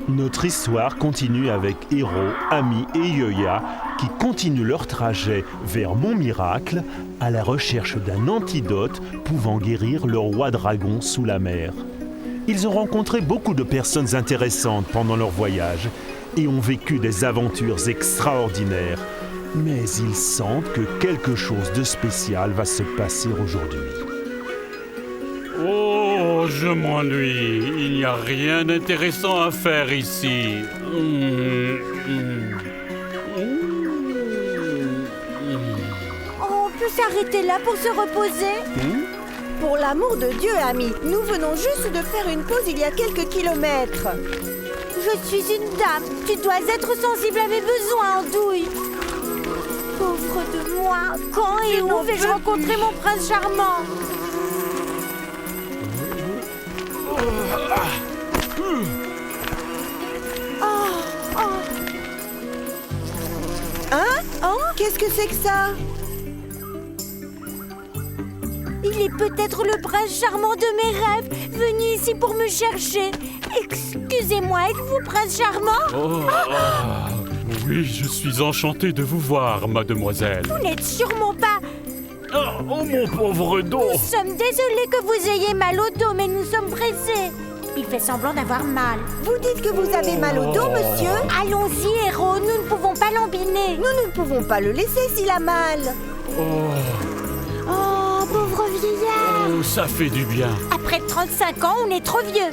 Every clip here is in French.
Notre histoire continue avec Héro, Ami et Yoya qui continuent leur trajet vers Montmiracle à la recherche d'un antidote pouvant guérir le roi dragon sous la mer. Ils ont rencontré beaucoup de personnes intéressantes pendant leur voyage et ont vécu des aventures extraordinaires. Mais ils sentent que quelque chose de spécial va se passer aujourd'hui. Oh, je m'ennuie. Il n'y a rien d'intéressant à faire ici. On peut s'arrêter là pour se reposer? Pour l'amour de Dieu, ami, nous venons juste de faire une pause il y a quelques kilomètres. Je suis une dame. Tu dois être sensible à mes besoins, Andouille. Pauvre de moi. Quand et où vais-je rencontrer mon prince charmant? Hein? Oh, qu'est-ce que c'est que ça? Il est peut-être le prince charmant de mes rêves, venu ici pour me chercher. Excusez-moi, êtes-vous prince charmant? Oui, je suis enchanté de vous voir, mademoiselle. Vous n'êtes sûrement pas... Oh, mon pauvre dos. Nous sommes désolés que vous ayez mal au dos, mais nous sommes pressés. Il fait semblant d'avoir mal. Vous dites que vous avez mal au dos, monsieur? Allons-y, Héro, nous ne pouvons pas l'embiner. Nous ne pouvons pas le laisser s'il a mal. Oh, pauvre vieillard. Oh, ça fait du bien. Après 35 ans, on est trop vieux.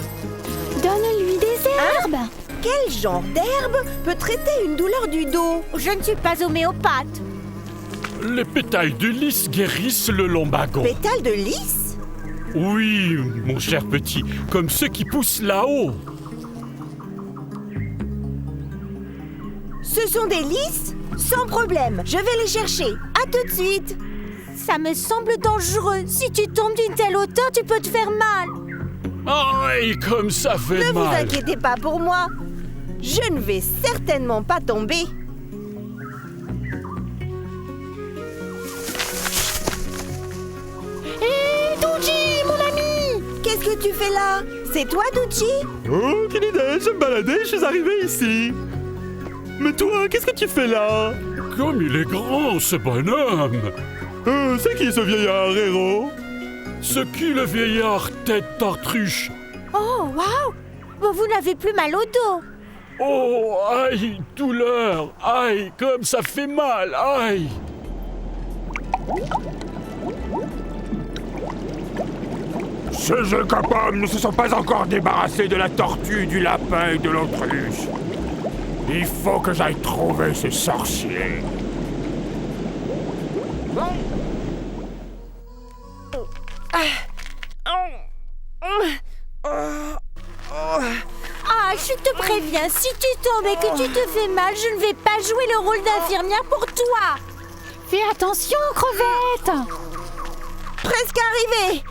Donne-lui des herbes. Quel genre d'herbe peut traiter une douleur du dos? Je ne suis pas homéopathe. Les pétales de lys guérissent le lumbago. Pétales de lys? Oui, mon cher petit, comme ceux qui poussent là-haut. Ce sont des lys? Sans problème, je vais les chercher. À tout de suite. Ça me semble dangereux. Si tu tombes d'une telle hauteur, tu peux te faire mal. Aïe, comme ça fait Ne mal. vous inquiétez pas pour moi. Je ne vais certainement pas tomber. Hé, Douji, mon ami! Qu'est-ce que tu fais là? C'est toi, Douji? Oh, quelle idée, je me baladais, je suis arrivé ici. Mais toi, qu'est-ce que tu fais là? Comme il est grand, ce bonhomme. C'est qui ce vieillard, Héro? Ce qui le vieillard tête tartruche. Oh, waouh! Bon, vous n'avez plus mal au dos. Oh, aïe, douleur. Aïe, comme ça fait mal, aïe. Ces incapables ne se sont pas encore débarrassés de la tortue, du lapin et de l'autruche. Il faut que j'aille trouver ces sorciers. Ah, je te préviens, si tu tombes et que tu te fais mal, je ne vais pas jouer le rôle d'infirmière pour toi. Fais attention, crevette. Presque arrivé.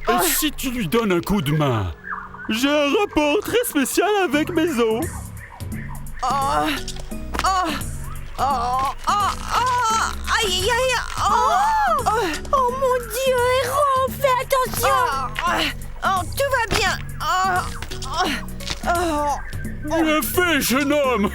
Et si tu lui donnes un coup de main? J'ai un rapport très spécial avec mes os. Aïe, aïe, aïe. Oh mon Dieu, Héro, fais attention. Tout va bien. Bien fait, jeune homme.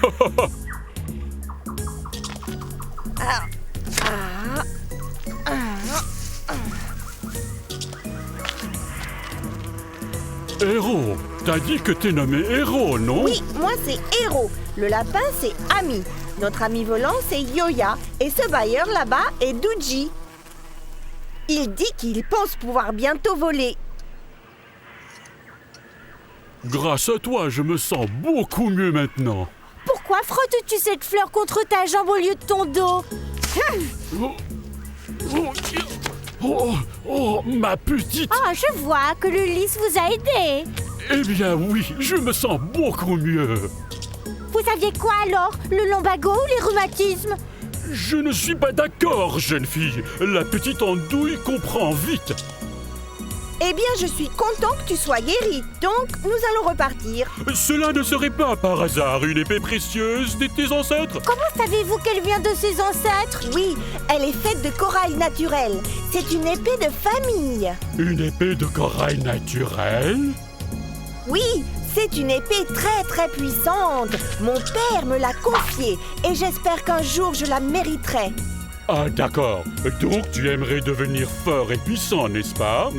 Héro, t'as dit que t'es nommé Héro, non? Oui, moi c'est Héro. Le lapin c'est Ami. Notre ami volant c'est Yoya. Et ce bailleur là-bas est Douji. Il dit qu'il pense pouvoir bientôt voler. Grâce à toi, je me sens beaucoup mieux maintenant. Pourquoi frottes-tu cette fleur contre ta jambe au lieu de ton dos? Oh, ma petite. Ah, je vois que le lys vous a aidé. Eh bien oui, je me sens beaucoup mieux. Vous aviez quoi alors? Le lumbago ou les rhumatismes? Je ne suis pas d'accord, jeune fille. La petite andouille comprend vite. Eh bien, je suis content que tu sois guéri. Donc, nous allons repartir. Cela ne serait pas par hasard une épée précieuse de tes ancêtres? Comment savez-vous qu'elle vient de ses ancêtres? Oui, elle est faite de corail naturel. C'est une épée de famille. Une épée de corail naturel? Oui, C'est une épée très très puissante. Mon père me l'a confiée et j'espère qu'un jour je la mériterai. Ah d'accord, donc tu aimerais devenir fort et puissant, n'est-ce pas?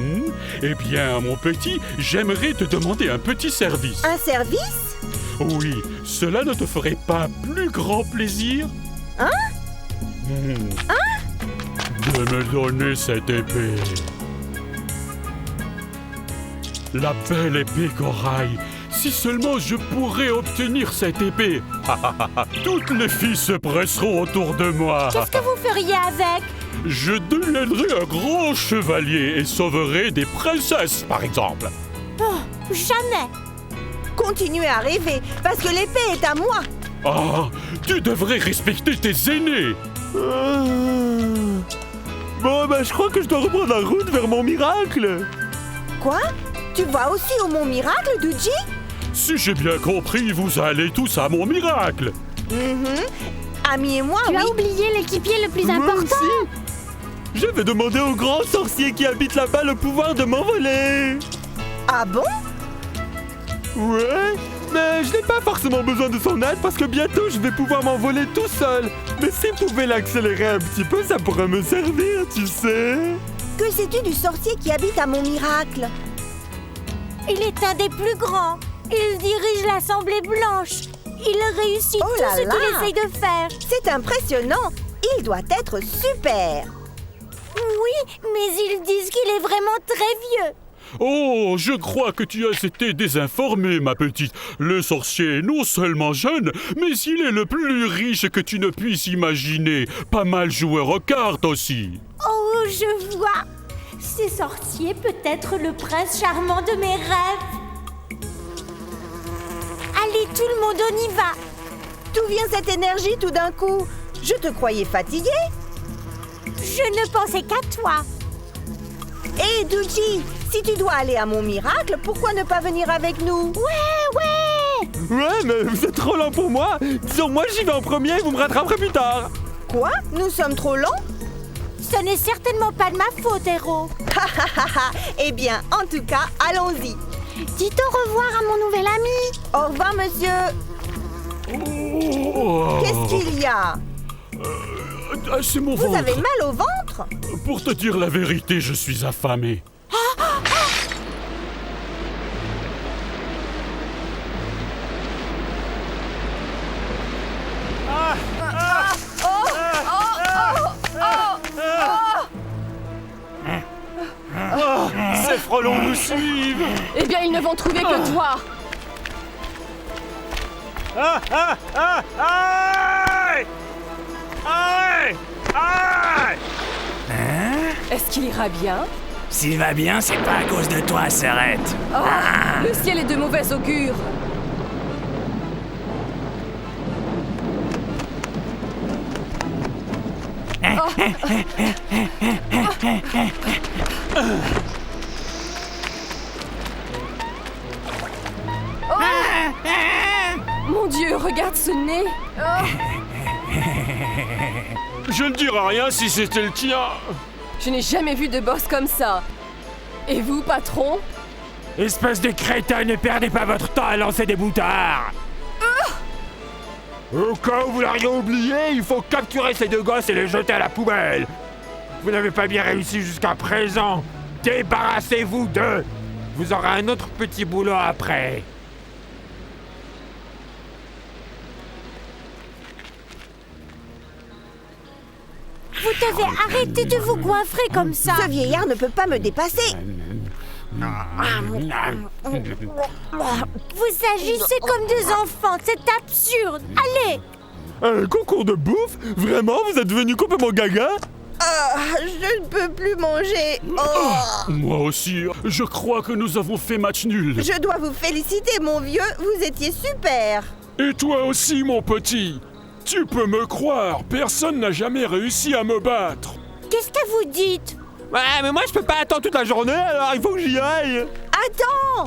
Eh bien, mon petit, j'aimerais te demander un petit service. Un service? Oui, cela ne te ferait pas plus grand plaisir? Hein? De me donner cette épée. La belle épée corail. Si seulement je pourrais obtenir cette épée. Toutes les filles se presseront autour de moi. Qu'est-ce que vous feriez avec? Je deviendrai un grand chevalier et sauverai des princesses, par exemple. Oh, jamais. Continuez à rêver, parce que l'épée est à moi. Ah, tu devrais respecter tes aînés. Bon, je crois que je dois reprendre la route vers mon miracle. Quoi? Tu vas aussi au Mont Miracle, Duji? Si j'ai bien compris, vous allez tous à mon miracle. Ami et moi, Tu oui. as oublié l'équipier le plus important. Je vais demander au grand sorcier qui habite là-bas le pouvoir de m'envoler. Ah bon? Ouais, mais je n'ai pas forcément besoin de son aide parce que bientôt je vais pouvoir m'envoler tout seul. Mais s'il pouvait l'accélérer un petit peu, ça pourrait me servir, tu sais. Que sais-tu du sorcier qui habite à Mont Miracle? Il est un des plus grands. Il dirige l'Assemblée Blanche. Il réussit tout ce qu'il essaye de faire. C'est impressionnant. Il doit être super. Oui, mais ils disent qu'il est vraiment très vieux. Oh, je crois que tu as été désinformée, ma petite. Le sorcier est non seulement jeune, mais il est le plus riche que tu ne puisses imaginer. Pas mal joueur aux cartes aussi. Oh, je vois. Ce sorcier peut être le prince charmant de mes rêves. Allez, tout le monde, on y va. D'où vient cette énergie tout d'un coup? Je te croyais fatiguée. Je ne pensais qu'à toi. Hé, Duji, si tu dois aller à mon miracle, pourquoi ne pas venir avec nous? Ouais, mais vous êtes trop lent pour moi. Disons, moi j'y vais en premier et vous me rattraperez plus tard. Quoi? Nous sommes trop lents? Ce n'est certainement pas de ma faute, héros. Eh bien, en tout cas, allons-y. Dites au revoir à mon nouvel ami. Au revoir, monsieur. Oh. Qu'est-ce qu'il y a? Ah, c'est mon Vous ventre. avez mal au ventre? Pour te dire la vérité, je suis affamé. Ces frelons nous suivent. Eh bien, ils ne vont trouver que toi. Aïe! Aïe! Aïe! Est-ce qu'il ira bien? S'il va bien, c'est pas à cause de toi, Serrette. Oh, le ciel est de mauvais augure. Mon Dieu, regarde ce nez. Je ne dirais rien si c'était le tien. Je n'ai jamais vu de boss comme ça. Et vous, patron? Espèce de crétin, ne perdez pas votre temps à lancer des boutards. Au cas où vous l'auriez oublié, il faut capturer ces deux gosses et les jeter à la poubelle. Vous n'avez pas bien réussi jusqu'à présent. Débarrassez-vous d'eux. Vous aurez un autre petit boulot après. Vous devez arrêter de vous goinfrer comme ça. Ce vieillard ne peut pas me dépasser. Vous agissez comme des enfants, c'est absurde. Allez! Un concours de bouffe? Vraiment, vous êtes devenu complètement gaga? Je ne peux plus manger. Moi aussi, je crois que nous avons fait match nul. Je dois vous féliciter, mon vieux. Vous étiez super. Et toi aussi, mon petit. Tu peux me croire, personne n'a jamais réussi à me battre. Qu'est-ce que vous dites? Ouais, mais moi je peux pas attendre toute la journée, alors il faut que j'y aille. Attends!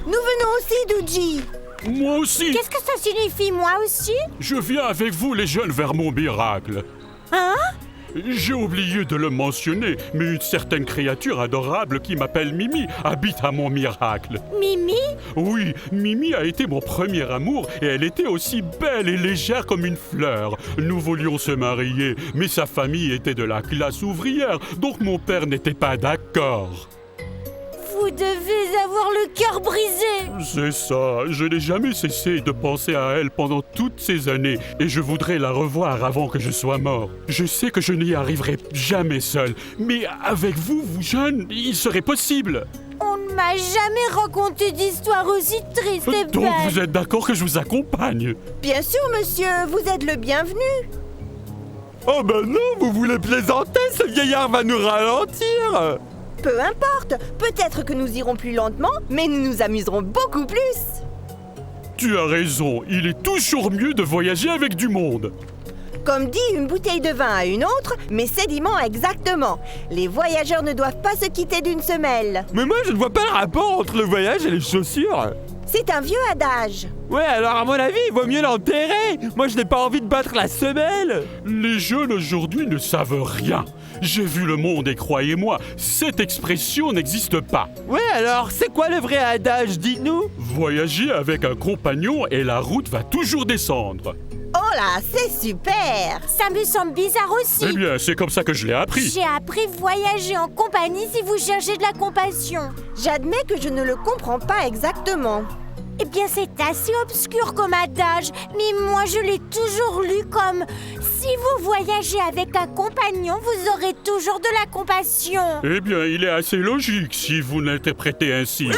Nous venons aussi, Duji. Moi aussi. Qu'est-ce que ça signifie, moi aussi? Je viens avec vous, les jeunes, vers mon miracle. Hein? j'ai oublié de le mentionner, mais une certaine créature adorable qui m'appelle Mimi habite à mon miracle. Mimi? Oui, Mimi a été mon premier amour et elle était aussi belle et légère comme une fleur. Nous voulions se marier, mais sa famille était de la classe ouvrière, donc mon père n'était pas d'accord. Vous devez avoir le cœur brisé. C'est ça, je n'ai jamais cessé de penser à elle pendant toutes ces années et je voudrais la revoir avant que je sois mort. Je sais que je n'y arriverai jamais seul, mais avec vous, vous jeunes, il serait possible. On ne m'a jamais raconté d'histoire aussi triste et Donc belle. vous êtes d'accord que je vous accompagne? Bien sûr, monsieur, vous êtes le bienvenu. Oh ben non, vous voulez plaisanter, ce vieillard va nous ralentir. Peu importe, peut-être que nous irons plus lentement, mais nous nous amuserons beaucoup plus. Tu as raison, il est toujours mieux de voyager avec du monde. Comme dit une bouteille de vin à une autre, mais sédiment exactement. Les voyageurs ne doivent pas se quitter d'une semelle. Mais moi je ne vois pas le rapport entre le voyage et les chaussures. C'est un vieux adage. Ouais, alors à mon avis, il vaut mieux l'enterrer. Moi je n'ai pas envie de battre la semelle. Les jeunes aujourd'hui ne savent rien. J'ai vu le monde et croyez-moi, cette expression n'existe pas. Ouais, alors c'est quoi le vrai adage, dites-nous? Voyager avec un compagnon et la route va toujours descendre. Oh là, c'est super. Ça me semble bizarre aussi. Eh bien, c'est comme ça que je l'ai appris. J'ai appris voyager en compagnie si vous cherchez de la compassion. J'admets que je ne le comprends pas exactement. Eh bien, c'est assez obscur comme adage, mais moi je l'ai toujours lu comme si vous voyagez avec un compagnon, vous aurez toujours de la compassion. Eh bien, il est assez logique si vous l'interprétez ainsi.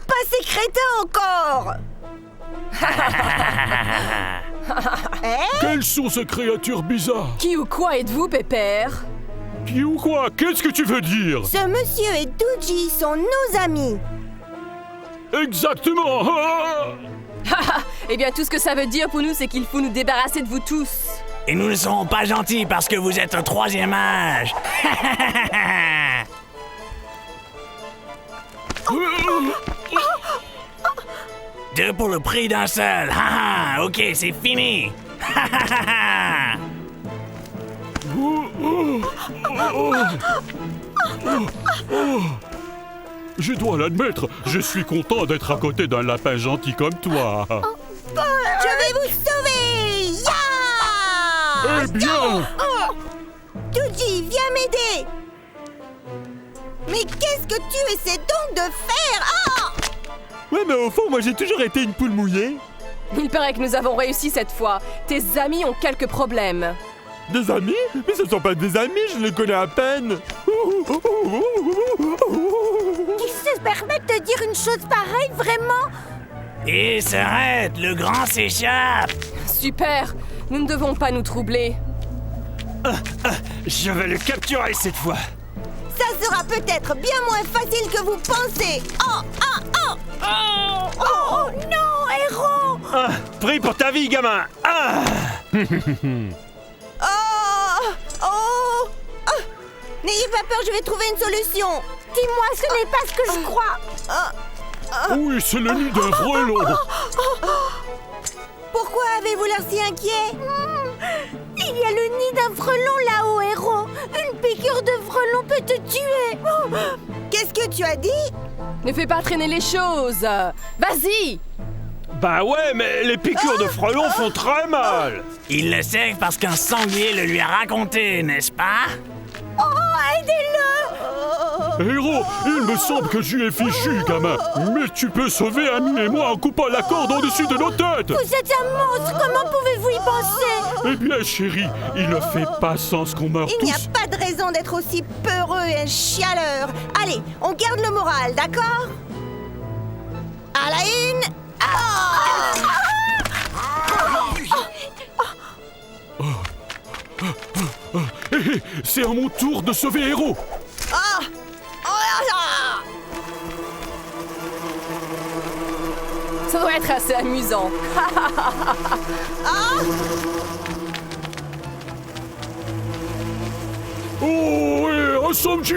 Pas ces crétins encore. Quelles sont ces créatures bizarres? Qui ou quoi êtes-vous, Pépère? Qui ou quoi? Qu'est-ce que tu veux dire? Ce monsieur et Douji sont nos amis. Exactement. Ah! Eh bien, tout ce que ça veut dire pour nous, c'est qu'il faut nous débarrasser de vous tous. Et nous ne serons pas gentils parce que vous êtes un troisième âge. Deux pour le prix d'un seul. Ok, c'est fini. Je dois l'admettre, je suis content d'être à côté d'un lapin gentil comme toi. Je vais vous sauver. Ya! Eh bien, Douji, viens m'aider. Mais qu'est-ce que tu essaies donc de faire? Ouais, mais au fond, moi j'ai toujours été une poule mouillée. Il paraît que nous avons réussi cette fois. Tes amis ont quelques problèmes. Des amis? Mais ce sont pas des amis, je les connais à peine. Ils se permettent de dire une chose pareille, vraiment? Et s'arrête, le grand s'échappe. Super. Nous ne devons pas nous troubler. Je vais le capturer cette fois. Ça sera peut-être bien moins facile que vous pensez. Oh non, héros! Prie pour ta vie, gamin. N'ayez pas peur, je vais trouver une solution. Dis-moi, ce n'est pas ce que je crois. oui, c'est le nid d'un frelon. Pourquoi avez-vous l'air si inquiet? Il y a le nid d'un frelon là-haut, héros. Une piqûre de frelon peut te tuer. Qu'est-ce que tu as dit? Ne fais pas traîner les choses. Vas-y. Bah ouais, mais les piqûres de frelons font très mal. Il le sait parce qu'un sanglier le lui a raconté, n'est-ce pas? Aidez-le! Héros, il me semble que j'y ai fichu, gamin. Mais tu peux sauver Ami et moi en coupant la corde au-dessus de nos têtes. Vous êtes un monstre, comment pouvez-vous y penser? Eh bien, chérie, il ne fait pas sens qu'on meure Il n'y a tous. pas de raison d'être aussi peureux et un chialeur. Allez, on garde le moral, d'accord? À la une. C'est à mon tour de sauver Héros. Ça doit être assez amusant. Oh, et un samedi.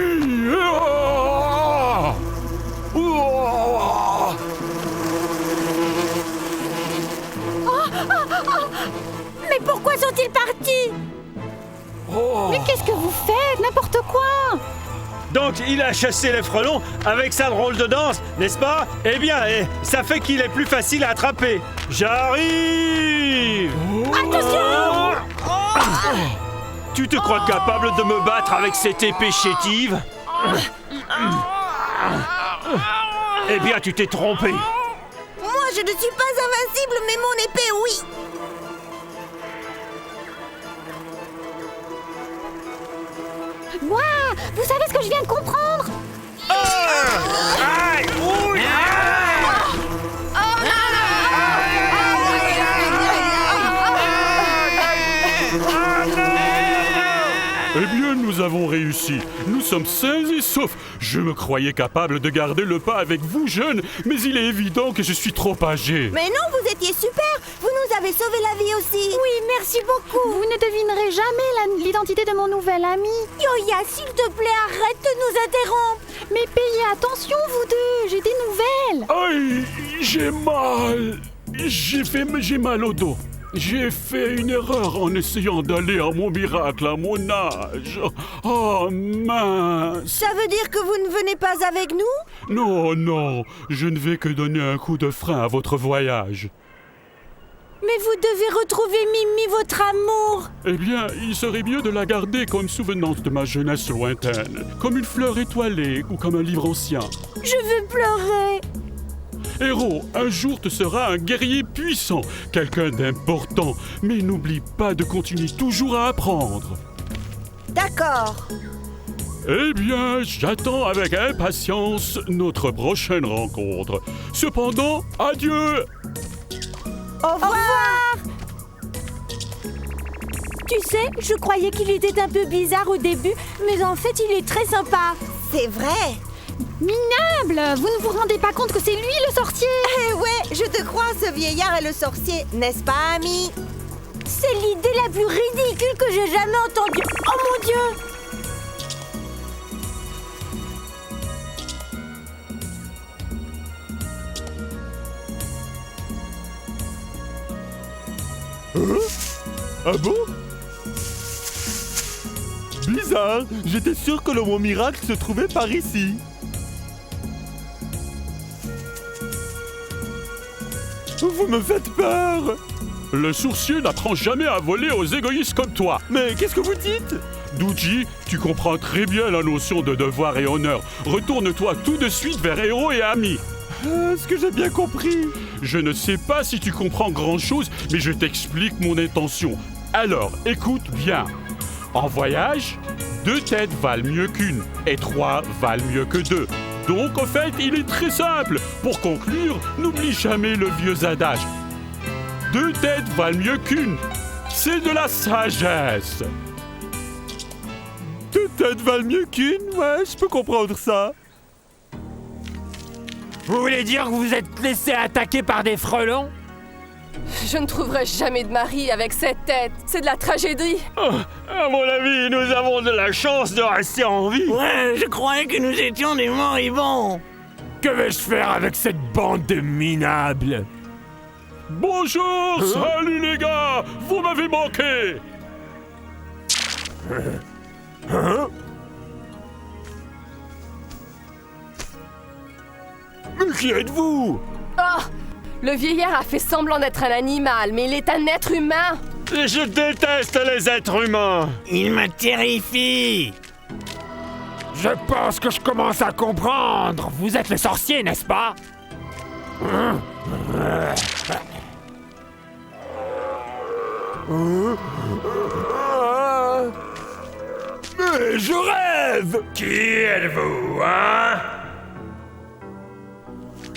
Ah! Oh! sont-ils partis? Mais qu'est-ce que vous faites? N'importe quoi! Donc il a chassé les frelons avec sa drôle de danse, n'est-ce pas? Eh bien, ça fait qu'il est plus facile à attraper. J'arrive! Attention! Tu te crois capable de me battre avec cette épée chétive? Eh bien, tu t'es trompé. Moi, je ne suis pas invincible, mais mon épée, oui. Ouah! Vous savez ce que je viens de comprendre? Aïe! Ouh! Eh bien, nous avons réussi. Nous sommes sains et saufs. Je me croyais capable de garder le pas avec vous, jeunes, mais il est évident que je suis trop âgé. Mais non, vous étiez super. Vous nous avez sauvé la vie aussi. Oui, merci beaucoup. Vous ne devinerez jamais l'identité de mon nouvel ami. Yoya, s'il te plaît, arrête de nous interrompre. Mais payez attention, vous deux. J'ai des nouvelles. Aïe, j'ai mal. J'ai mal au dos. J'ai fait une erreur en essayant d'aller à mon miracle à mon âge. Oh mince. Ça veut dire que vous ne venez pas avec nous? Non, non, je ne vais que donner un coup de frein à votre voyage. Mais vous devez retrouver Mimi, votre amour. Eh bien, il serait mieux de la garder comme souvenance de ma jeunesse lointaine, comme une fleur étoilée ou comme un livre ancien. Je veux pleurer. Héros, un jour tu seras un guerrier puissant, quelqu'un d'important, mais n'oublie pas de continuer toujours à apprendre. D'accord. Eh bien, j'attends avec impatience notre prochaine rencontre. Cependant, adieu! Au revoir. Tu sais, je croyais qu'il était un peu bizarre au début, mais en fait, il est très sympa. C'est vrai. Minable! Vous ne vous rendez pas compte que c'est lui le sorcier? Eh ouais, je te crois, ce vieillard est le sorcier, n'est-ce pas, ami? C'est l'idée la plus ridicule que j'ai jamais entendue. Oh mon Dieu! Ah bon? Bizarre, j'étais sûr que le mot miracle se trouvait par ici. Vous me faites peur! Le sourcier n'apprend jamais à voler aux égoïstes comme toi. Mais qu'est-ce que vous dites? Douji, tu comprends très bien la notion de devoir et honneur. Retourne-toi tout de suite vers Héros et Ami. Est-ce que j'ai bien compris? Je ne sais pas si tu comprends grand-chose, mais je t'explique mon intention. Alors, écoute bien. En voyage, 2 têtes valent mieux qu'une, et 3 valent mieux que 2. Donc, en fait, il est très simple. Pour conclure, n'oublie jamais le vieux adage. 2 têtes valent mieux qu'une. C'est de la sagesse. 2 têtes valent mieux qu'une? Ouais, je peux comprendre ça. Vous voulez dire que vous vous êtes laissé attaquer par des frelons? Je ne trouverai jamais de mari avec cette tête. C'est de la tragédie. À mon avis, nous avons de la chance de rester en vie. Ouais, je croyais que nous étions des moribonds. Que vais-je faire avec cette bande de minables? Bonjour, salut les gars. Vous m'avez manqué. Mais qui êtes-vous? Oh! Le vieillard a fait semblant d'être un animal, mais il est un être humain. Je déteste les êtres humains. Il me terrifie. Je pense que je commence à comprendre. Vous êtes le sorcier, n'est-ce pas? Mais je rêve! Qui êtes-vous, hein?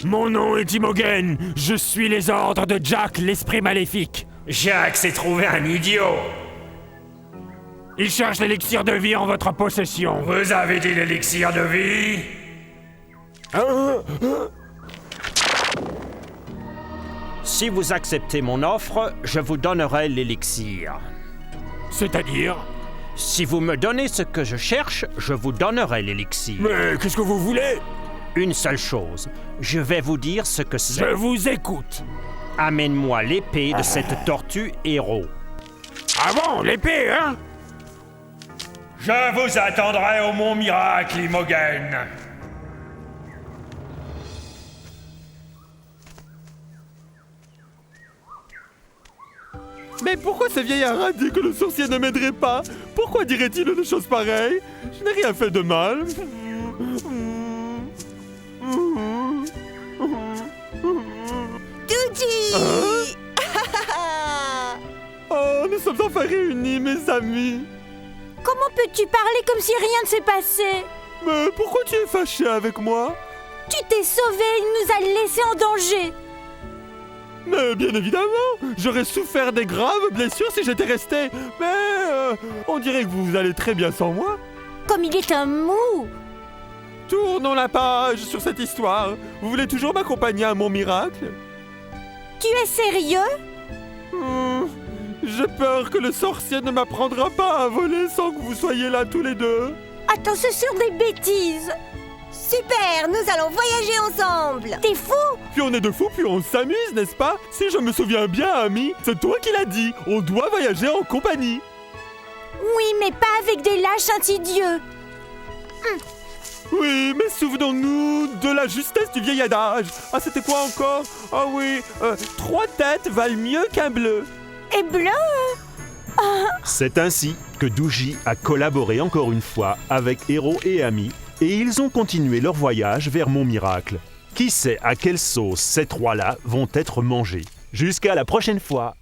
Mon nom est Imogen. Je suis les ordres de Jack, l'esprit maléfique. Jack s'est trouvé un idiot. Il cherche l'élixir de vie en votre possession. Vous avez dit l'élixir de vie? Si vous acceptez mon offre, je vous donnerai l'élixir. C'est-à-dire? Si vous me donnez ce que je cherche, je vous donnerai l'élixir. Mais qu'est-ce que vous voulez? Une seule chose, je vais vous dire ce que c'est. Je vous écoute. Amène-moi l'épée de cette tortue héros. Ah bon, l'épée, hein? Je vous attendrai au Mont Miracle, Imogen. Mais pourquoi ce vieillard a dit que le sorcier ne m'aiderait pas? Pourquoi dirait-il une chose pareille? Je n'ai rien fait de mal. Douji! Oh, nous sommes enfin réunis, mes amis. Comment peux-tu parler comme si rien ne s'est passé? Mais pourquoi tu es fâché avec moi? Tu t'es sauvé, il nous a laissés en danger. Mais bien évidemment, j'aurais souffert des graves blessures si j'étais resté. Mais on dirait que vous allez très bien sans moi. Comme il est un mou. Tournons la page sur cette histoire. Vous voulez toujours m'accompagner à mon miracle? Tu es sérieux? J'ai peur que le sorcier ne m'apprendra pas à voler sans que vous soyez là tous les deux. Attends, ce sont des bêtises. Super, nous allons voyager ensemble. T'es fou? Puis on est de fous, puis on s'amuse, n'est-ce pas? Si je me souviens bien, ami, c'est toi qui l'as dit. On doit voyager en compagnie. Oui, mais pas avec des lâches insidieux. Oui, mais souvenons-nous de la justesse du vieil adage. Ah, c'était quoi encore? Ah oui, 3 têtes valent mieux qu'un bleu. Et bleu? C'est ainsi que Douji a collaboré encore une fois avec Héros et Ami, et ils ont continué leur voyage vers Mont Miracle. Qui sait à quelle sauce ces trois-là vont être mangés? Jusqu'à la prochaine fois!